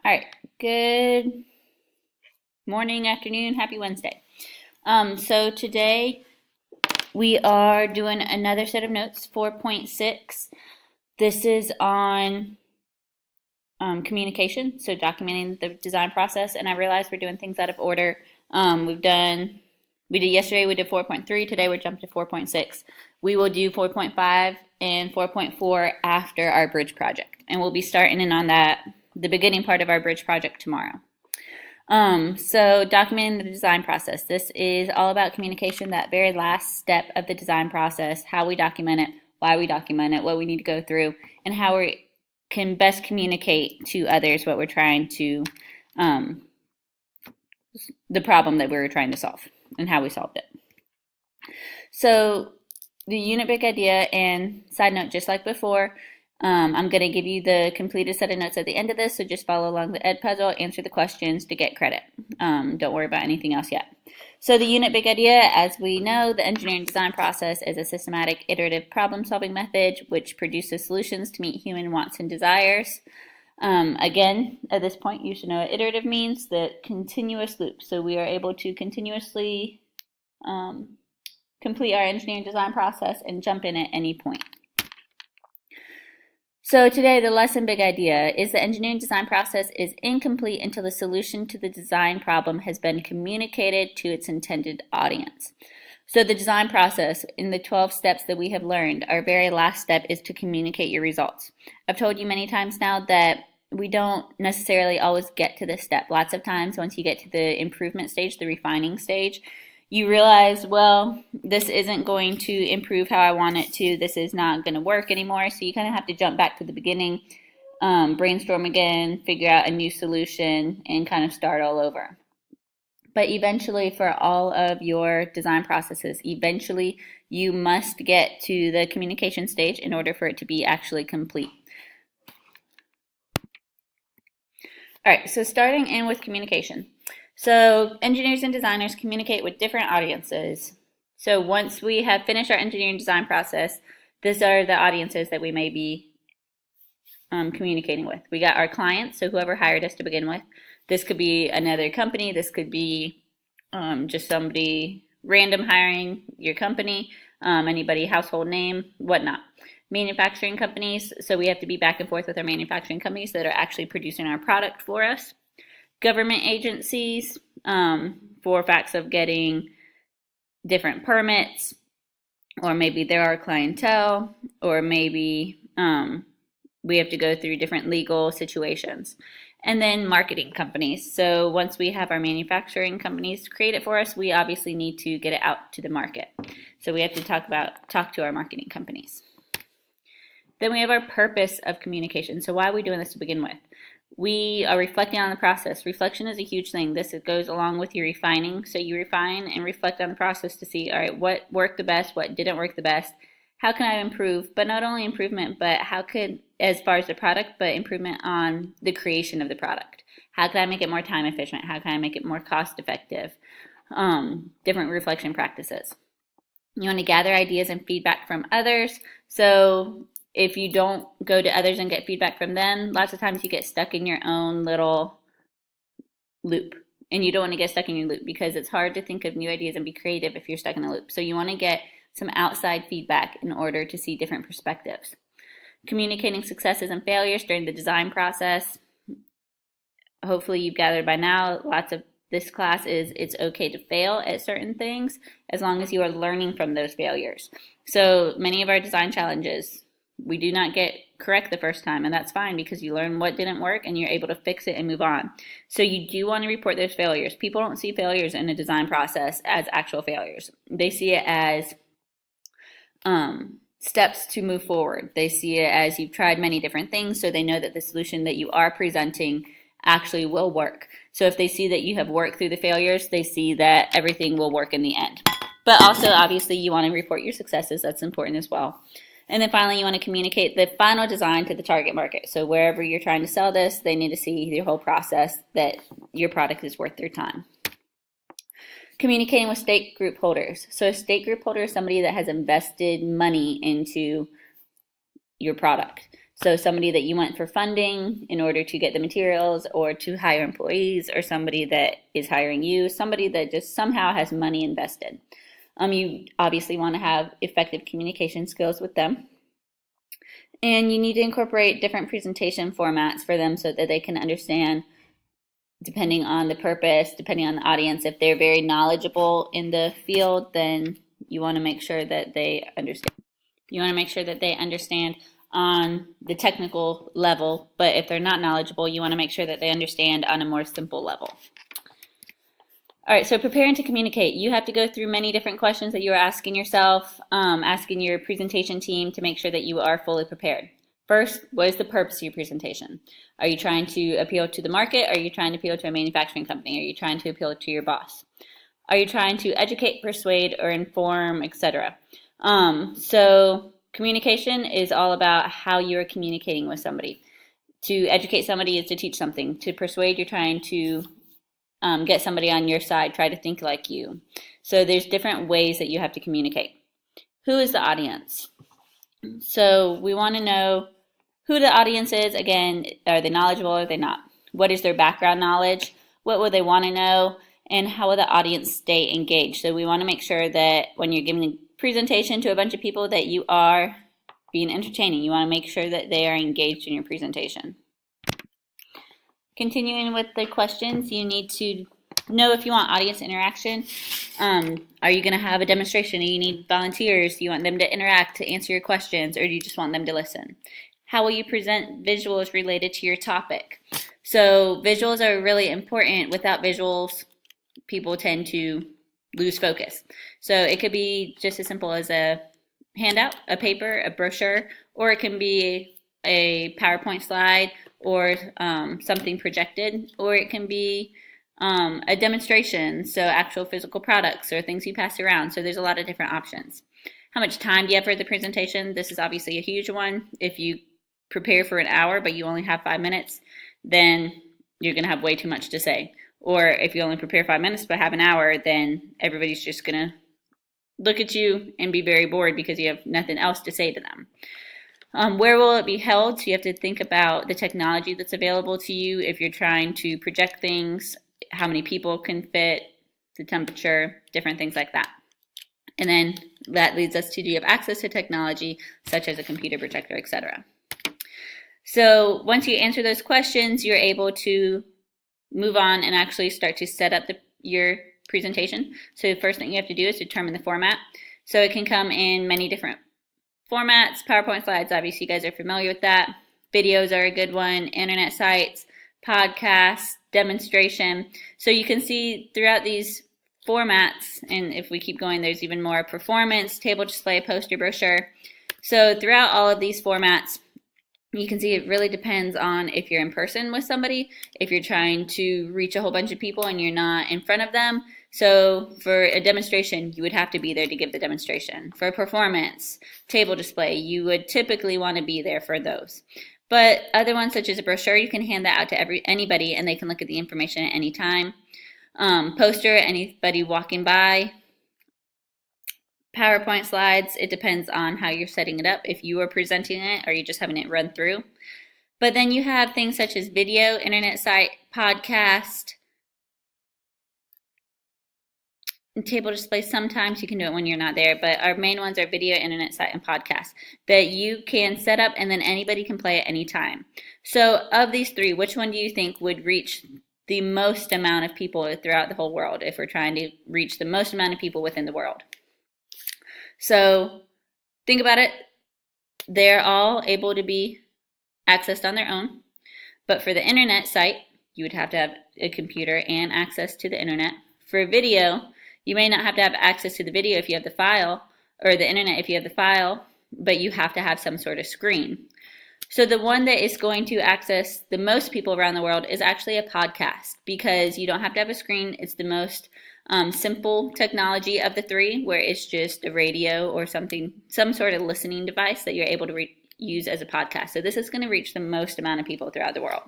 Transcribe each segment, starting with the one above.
All right. Good morning, afternoon, happy Wednesday. So today we are doing another set of notes, 4.6. This is on communication, so documenting the design process. And I realize we're doing things out of order. We did yesterday, we did 4.3. Today we're jumping to 4.6. We will do 4.5 and 4.4 after our bridge project. And we'll be starting in on the beginning part of our bridge project tomorrow. So documenting the design process. This is all about communication, that very last step of the design process, how we document it, why we document it, what we need to go through, and how we can best communicate to others what we're trying to, the problem that we were trying to solve and how we solved it. So the unit big idea, and side note, just like before, I'm going to give you the completed set of notes at the end of this, so just follow along the Ed puzzle, answer the questions to get credit. Don't worry about anything else yet. So the unit big idea, as we know, the engineering design process is a systematic, iterative problem-solving method which produces solutions to meet human wants and desires. Again, at this point, you should know what iterative means, the continuous loop. So we are able to continuously complete our engineering design process and jump in at any point. So today, the lesson big idea is the engineering design process is incomplete until the solution to the design problem has been communicated to its intended audience. So the design process, in the 12 steps that we have learned, our very last step is to communicate your results. I've told you many times now that we don't necessarily always get to this step. Lots of times, once you get to the improvement stage, the refining stage, you realize, well, this isn't going to improve how I want it to. This is not going to work anymore. So you kind of have to jump back to the beginning, brainstorm again, figure out a new solution, and kind of start all over. But eventually, for all of your design processes, eventually you must get to the communication stage in order for it to be actually complete. All right, so starting in with communication. So engineers and designers communicate with different audiences. So once we have finished our engineering design process, these are the audiences that we may be communicating with. We got our clients, so whoever hired us to begin with. This could be another company. This could be just somebody random hiring your company, anybody, household name, whatnot. Manufacturing companies, so we have to be back and forth with our manufacturing companies that are actually producing our product for us. Government agencies, for facts of getting different permits, or maybe they're our clientele, or maybe we have to go through different legal situations. And then marketing companies. So once we have our manufacturing companies create it for us, we obviously need to get it out to the market. So we have to talk to our marketing companies. Then we have our purpose of communication. So why are we doing this to begin with? We are reflecting on the process. Reflection is a huge thing. This goes along with your refining. So you refine and reflect on the process to see, all right, what worked the best, what didn't work the best, how can I improve? But not only improvement, but how could, as far as the product, but improvement on the creation of the product. How can I make it more time efficient? How can I make it more cost effective? Different reflection practices. You want to gather ideas and feedback from others. So if you don't go to others and get feedback from them, lots of times you get stuck in your own little loop. And you don't want to get stuck in your loop because it's hard to think of new ideas and be creative if you're stuck in a loop. So you want to get some outside feedback in order to see different perspectives. Communicating successes and failures during the design process. Hopefully you've gathered by now, lots of this class is it's okay to fail at certain things as long as you are learning from those failures. So many of our design challenges, we do not get correct the first time, and that's fine because you learn what didn't work and you're able to fix it and move on. So you do want to report those failures. People don't see failures in a design process as actual failures. They see it as steps to move forward. They see it as you've tried many different things, so they know that the solution that you are presenting actually will work. So if they see that you have worked through the failures, they see that everything will work in the end. But also, obviously, you want to report your successes. That's important as well. And then finally, you want to communicate the final design to the target market. So wherever you're trying to sell this, they need to see your whole process, that your product is worth their time. Communicating with stake group holders. So a stake group holder is somebody that has invested money into your product. So somebody that you want for funding in order to get the materials or to hire employees, or somebody that is hiring you, somebody that just somehow has money invested. You obviously want to have effective communication skills with them. And you need to incorporate different presentation formats for them so that they can understand, depending on the purpose, depending on the audience. If they're very knowledgeable in the field, then you want to make sure that they understand. You want to make sure that they understand on the technical level, but if they're not knowledgeable, you want to make sure that they understand on a more simple level. All right, so preparing to communicate. You have to go through many different questions that you are asking yourself, asking your presentation team to make sure that you are fully prepared. First, what is the purpose of your presentation? Are you trying to appeal to the market? Are you trying to appeal to a manufacturing company? Are you trying to appeal to your boss? Are you trying to educate, persuade, or inform, etc.? So communication is all about how you're communicating with somebody. To educate somebody is to teach something. To persuade, you're trying to get somebody on your side, try to think like you. So there's different ways that you have to communicate. Who is the audience? So we want to know who the audience is. Again, are they knowledgeable or are they not? What is their background knowledge? What would they want to know? And how will the audience stay engaged? So we want to make sure that when you're giving a presentation to a bunch of people that you are being entertaining. You want to make sure that they are engaged in your presentation. Continuing with the questions, you need to know if you want audience interaction. Are you going to have a demonstration and you need volunteers? Do you want them to interact, to answer your questions, or do you just want them to listen? How will you present visuals related to your topic? So visuals are really important. Without visuals, people tend to lose focus. So it could be just as simple as a handout, a paper, a brochure, or it can be a PowerPoint slide or something projected, or it can be a demonstration, so actual physical products or things you pass around. So there's a lot of different options. How much time do you have for the presentation? This is obviously a huge one. If you prepare for an hour but you only have 5 minutes, then you're going to have way too much to say. Or if you only prepare 5 minutes but have an hour, then everybody's just going to look at you and be very bored because you have nothing else to say to them. Where will it be held? So you have to think about the technology that's available to you if you're trying to project things, how many people can fit, the temperature, different things like that. And then that leads us to, do you have access to technology such as a computer projector, etc. So once you answer those questions, you're able to move on and actually start to set up your presentation. So the first thing you have to do is determine the format. So it can come in many different formats. PowerPoint slides, obviously you guys are familiar with that. Videos are a good one, internet sites, podcasts, demonstration. So you can see throughout these formats, and if we keep going, there's even more: performance, table display, poster, brochure. So throughout all of these formats, you can see it really depends on if you're in person with somebody, if you're trying to reach a whole bunch of people and you're not in front of them. So for a demonstration, you would have to be there to give the demonstration. For a performance, table display, you would typically want to be there for those. But other ones, such as a brochure, you can hand that out to anybody and they can look at the information at any time. Poster, anybody walking by. PowerPoint slides, it depends on how you're setting it up, if you are presenting it or you're just having it run through. But then you have things such as video, internet site, podcast, and table display. Sometimes you can do it when you're not there, but our main ones are video, internet site, and podcast that you can set up and then anybody can play at any time. So of these three, which one do you think would reach the most amount of people throughout the whole world if we're trying to reach the most amount of people within the world? So think about it. They're all able to be accessed on their own. But for the internet site, you would have to have a computer and access to the internet. For video, you may not have to have access to the video if you have the file, or the internet if you have the file, but you have to have some sort of screen. So the one that is going to access the most people around the world is actually a podcast, because you don't have to have a screen. It's the most simple technology of the three, where it's just a radio or something, some sort of listening device that you're able to use as a podcast. So this is going to reach the most amount of people throughout the world.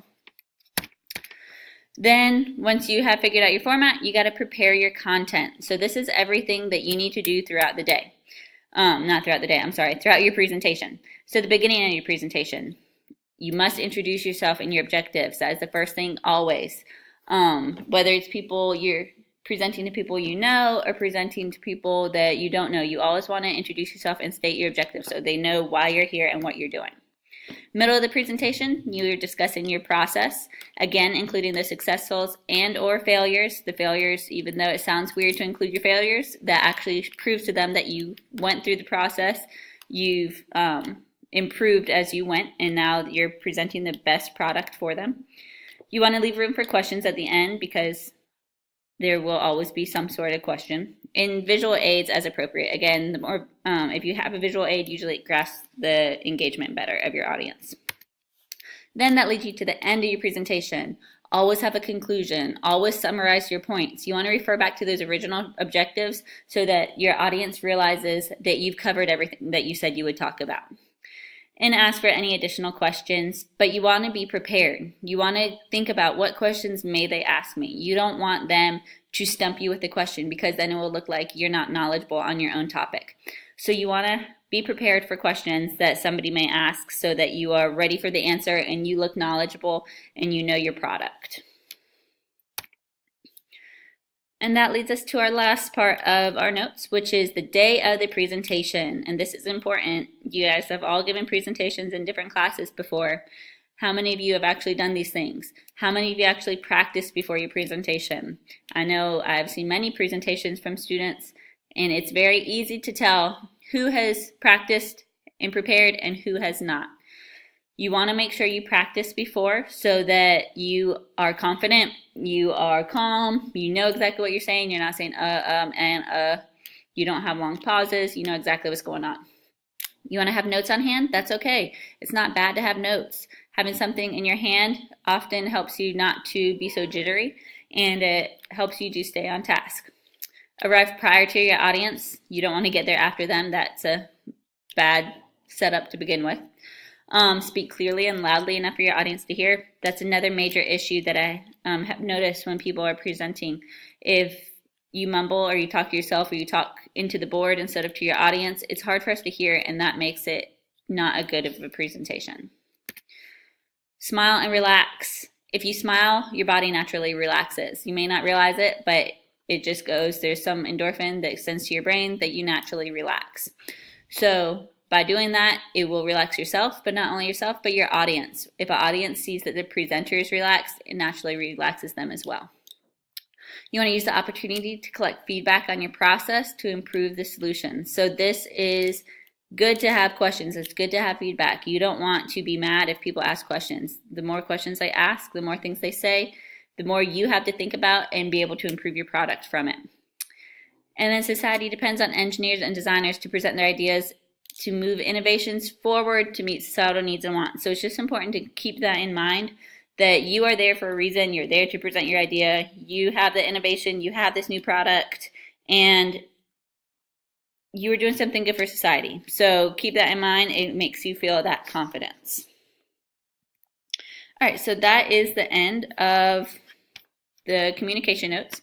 Then once you have figured out your format, you got to prepare your content. So this is everything that you need to do throughout the day. Throughout your presentation. So the beginning of your presentation, You must introduce yourself and your objectives. That is the first thing always. Whether it's people you're presenting to people you know or presenting to people that you don't know, you always want to introduce yourself and state your objectives so they know why you're here and what you're doing. Middle of the presentation, you're discussing your process, again, including the successes and or failures. The failures, even though it sounds weird to include your failures, that actually proves to them that you went through the process, you've improved as you went, and now you're presenting the best product for them. You want to leave room for questions at the end because there will always be some sort of question. In visual aids as appropriate. Again, the more if you have a visual aid, usually it grasps the engagement better of your audience. Then that leads you to the end of your presentation. Always have a conclusion. Always summarize your points. You want to refer back to those original objectives so that your audience realizes that you've covered everything that you said you would talk about. And ask for any additional questions, but you want to be prepared. You want to think about what questions may they ask me. You don't want them to stump you with the question because then it will look like you're not knowledgeable on your own topic. So you want to be prepared for questions that somebody may ask so that you are ready for the answer and you look knowledgeable and you know your product. And that leads us to our last part of our notes, which is the day of the presentation. And this is important. You guys have all given presentations in different classes before. How many of you have actually done these things? How many of you actually practiced before your presentation? I know I've seen many presentations from students, and it's very easy to tell who has practiced and prepared and who has not. You want to make sure you practice before so that you are confident, you are calm, you know exactly what you're saying, you're not saying you don't have long pauses, you know exactly what's going on. You want to have notes on hand? That's okay. It's not bad to have notes. Having something in your hand often helps you not to be so jittery, and it helps you to stay on task. Arrive prior to your audience. You don't want to get there after them. That's a bad setup to begin with. Speak clearly and loudly enough for your audience to hear. That's another major issue that I have noticed when people are presenting. If you mumble or you talk to yourself or you talk into the board instead of to your audience, it's hard for us to hear, and that makes it not a good of a presentation. Smile and relax. If you smile, your body naturally relaxes. You may not realize it, but it just goes. There's some endorphin that sends to your brain that you naturally relax. So by doing that, it will relax yourself, but not only yourself, but your audience. If an audience sees that the presenter is relaxed, it naturally relaxes them as well. You want to use the opportunity to collect feedback on your process to improve the solution. So this is good to have questions. It's good to have feedback. You don't want to be mad if people ask questions. The more questions they ask, the more things they say, the more you have to think about and be able to improve your product from it. And then society depends on engineers and designers to present their ideas to move innovations forward to meet societal needs and wants. So it's just important to keep that in mind, that you are there for a reason. You're there to present your idea. You have the innovation. You have this new product, and you are doing something good for society. So keep that in mind. It makes you feel that confidence. All right, so that is the end of the communication notes.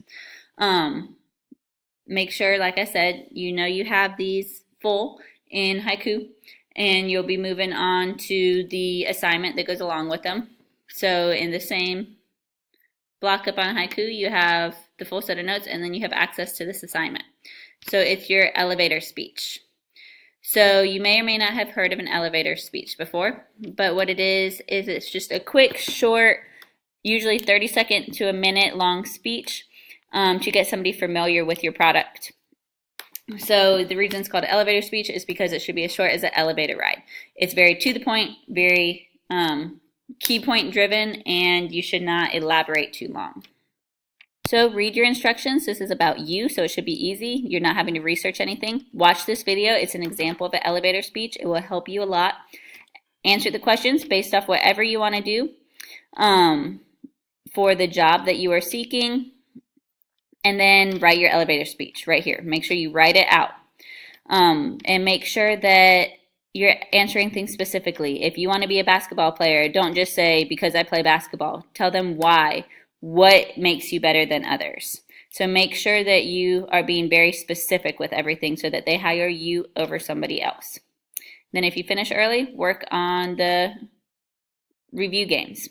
Make sure, like I said, you know you have these full in haiku, and you'll be moving on to the assignment that goes along with them. So in the same block up on haiku, you have the full set of notes, and then you have access to this assignment. So it's your elevator speech. So you may or may not have heard of an elevator speech before, but what it is it's just a quick, short, usually 30-second to a minute long speech to get somebody familiar with your product. So the reason it's called elevator speech is because it should be as short as an elevator ride. It's very to the point, very key point driven, and you should not elaborate too long. So read your instructions. This is about you, so it should be easy. You're not having to research anything. Watch this video. It's an example of an elevator speech. It will help you a lot. Answer the questions based off whatever you want to do for the job that you are seeking. And then write your elevator speech right here. Make sure you write it out. And make sure that you're answering things specifically. If you want to be a basketball player, don't just say, because I play basketball. Tell them why. What makes you better than others? So make sure that you are being very specific with everything so that they hire you over somebody else. Then if you finish early, work on the review games.